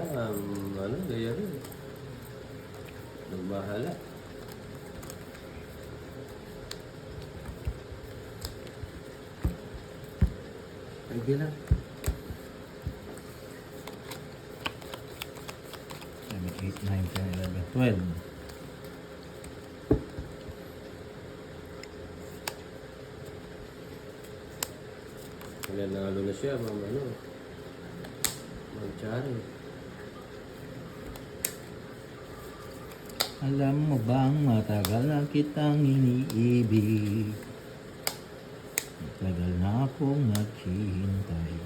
nga, ano, gaya rin. Nagbahala. Pwede lang. 7, 8, 9, 10, 11, 12. Kaya nalo na siya, ano, Chari. Alam mo bang matagal na kitang iniibig? Matagal na akong naghihintay.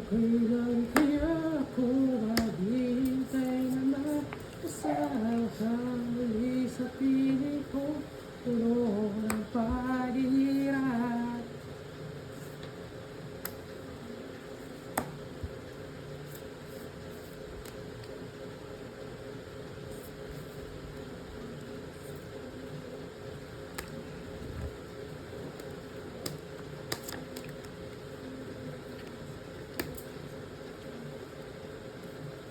Kailan kaya ako maghihintay na makasama kang muli sa piling ko, puno ng paghihirap.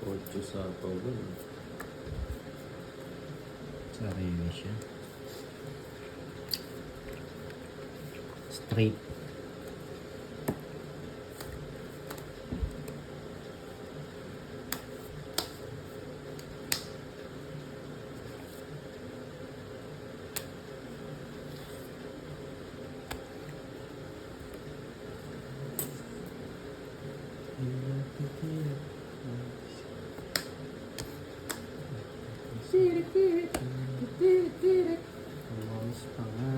Ocho sa pawon. Sarili siya. Straight. Umamis pa nga.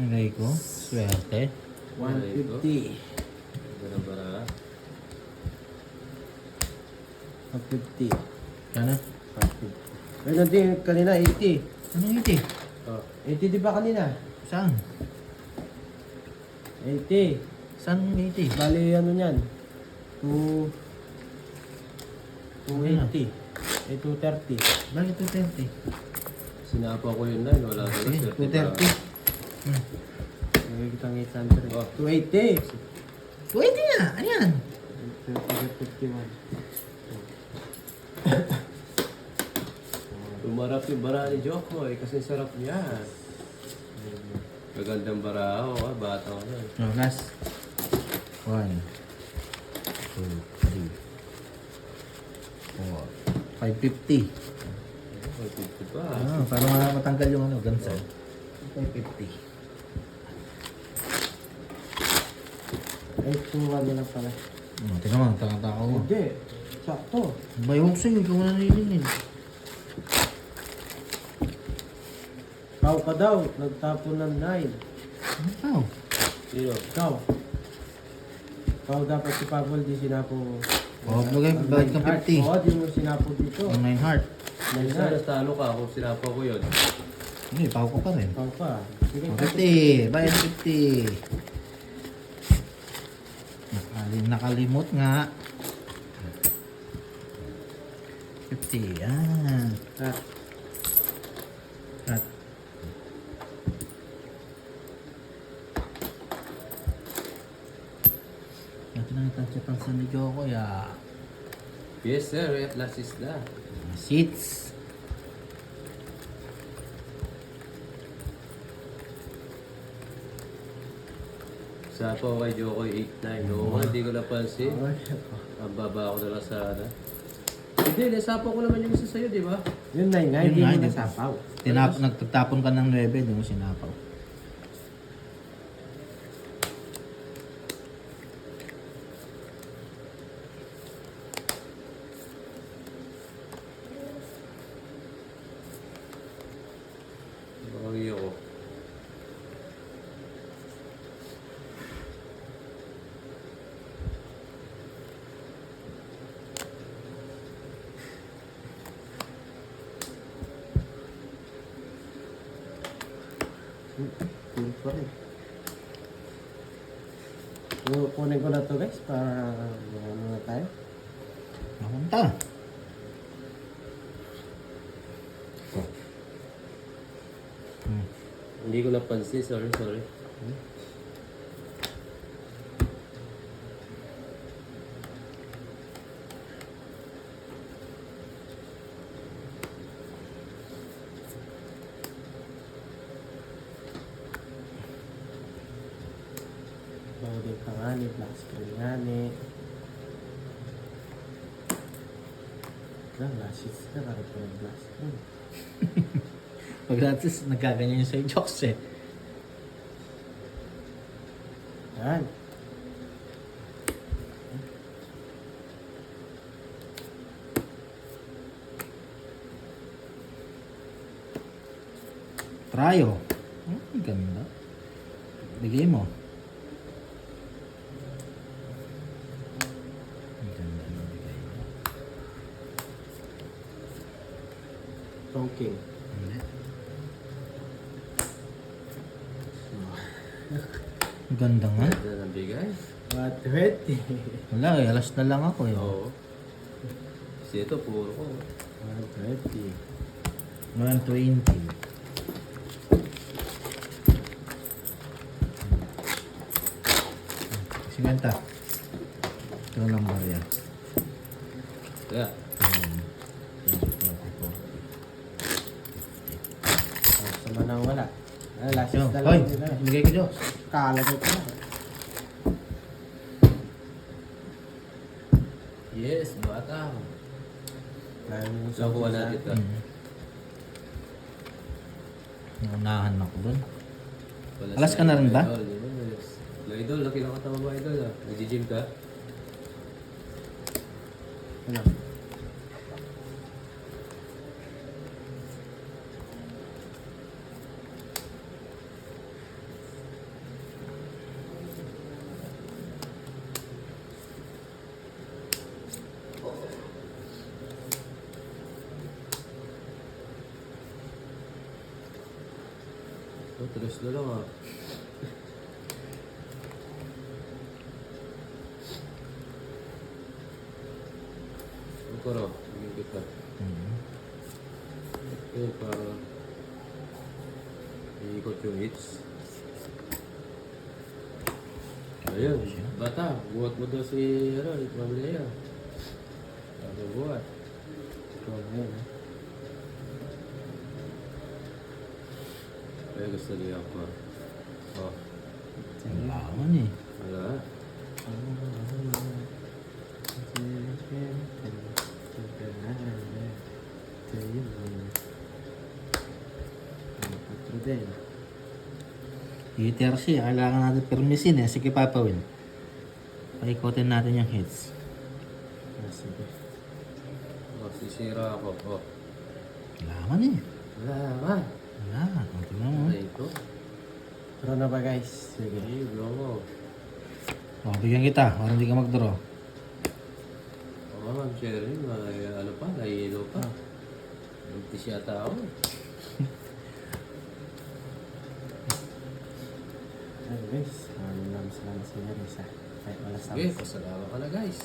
Aray ko. Swerte. 150. Bara-bara. 150. Kana? 150. Ay, nanti kanina 80. Anong iti? Oh, 80 di ba kanina? Saan? 80. Saan iti? Bali ano niyan? 280. Eh, 230. Bakit 230? sinapa ko yun na, wala ko na. Sige, 230. Lagay kitang 800. Oh. 280. 280 nga! Ano yan? 51. Tumarap yung bara ni Joko kasi sarap niya. Magandang bara ako, bata ko na. No, last. 1, 2, 3, 4, 550. Magpipti pa. Para matanggal yung ano, gansa. 550. Ay, 2-1 na lang pala. Tingnan mo, tanga-tanga mo. Hindi. Sakto. Bayok sa'yo, ikaw na nilinin. Pau ka daw. Nagtapon ng 9. Ano tao? Sino? Ikaw. Ikaw dapat si Pablo di sinapo. Oh, bagay, bayad ka 50. Oo, di mo sinapo dito. Ang 9 heart. Sana talo ka kung sinapa ko yun. Hindi, pako ko pa rin. Ikaw pa. Sige, 50, bayad 50. Nakalimot nga. 50, yan. Cut. At ito na yung tansya pang San Diego ya. Yes sir, at last is na. Seats. Sapa ko kay Joko 8-9. Oo, hindi ko napansin. Ang baba ko na lang sana. Hindi, nasapa ko naman yung isa sa'yo, di ba? Yun na nga, Yun hindi nga, mo hindi. nasapaw. Nagtatapon ka ng 9, hindi mo sinapaw. kukunin ko na to guys para ano na tayo. Napunta. Hindi ko napansin. Sorry. Loading ka nga ni, black screen nga ni. Last sheets na, karap ko ng black screen. Pag dati nagkaganyan yung sa'yo jokes eh. Yan. Tryo. Ganda. Bigay mo. Ang ganda ng bigay mo. Tonking. Hindi. Ang ganda nga. Ganda ng bigay. 120. Wala eh, alas na lang ako eh. Oo. Kasi ito, puro ko. 120. 120. Simenta. Ito lang ba yan? Kaya, Sama nang wala. Last Yo, sheets na hoy, lang nila. bigay ko jokes. Kalagay ko na. yes, bata. So, Nakuha natin ito. Naunahan ako dun. Wala Alas si ka na rin ba? Idol, yes. Idol, laki ng katawan mo, Idol. Nag-gym ka? Ano? Oh, tulos na lang ah. Ang kuro, hindi kita. Okay, para iikot yung hits. Ayun, bata, buhat mo daw si, Ma'am Lea. Ano buhat? Ito ngayon, eh. Ay, gusto niya ako. Oh, Kailangan eh. wala. Heater siya, kailangan natin permisin eh. Sige Papa Will. Paikotin natin yung hits. Oh, sisira ako. Oh, Kailangan eh. wala naman. Wala. Ang tingnan mo. Ano ito? Pero na ba guys? Sige. Ay, blow mo. O, bigyan kita. Para hindi ka mag-draw. Oo, Ma'am Sherry, may ano pa, nahihilo pa. Buntis yata ako. Ano guys? Salamat sa inyo guys ha. Kahit wala sa Okay, pasalamat ka na guys.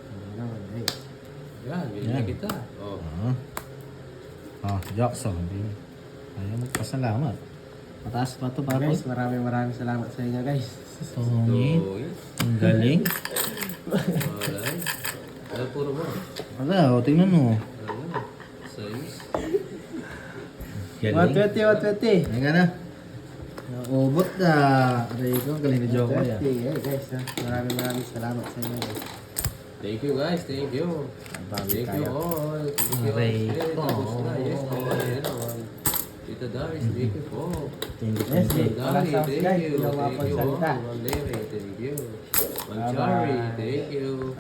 Ano naman guys? Yan, bilhin Yan. kita. Oh, Jackson. Ayaw magpasalamat. Mataas pa ito, Papa. Guys, maraming salamat sa inyo guys. Tungin. so, yes. Ang galing. Alright. Ano puro mo? Wala, o, tingnan mo. Ano? Size? Galing. 120. Teka na. Naubot na. Aray ko, galing ni Joko yan. 120. Guys ha. Maraming salamat sa inyo guys. Thank you guys, thank you. Bawi Thank you tayo. all. Thank you all. Aray Eh, ko. tapos na. Yes, Tita Doris, thank you po. Thank you, Yes, thank you. eh. Wala Dari, sa thank guys, you. hindi ako Thank you all. mapagsalita. Ma'am Lery, thank you. Ma'am Bye-bye. Chari, thank you.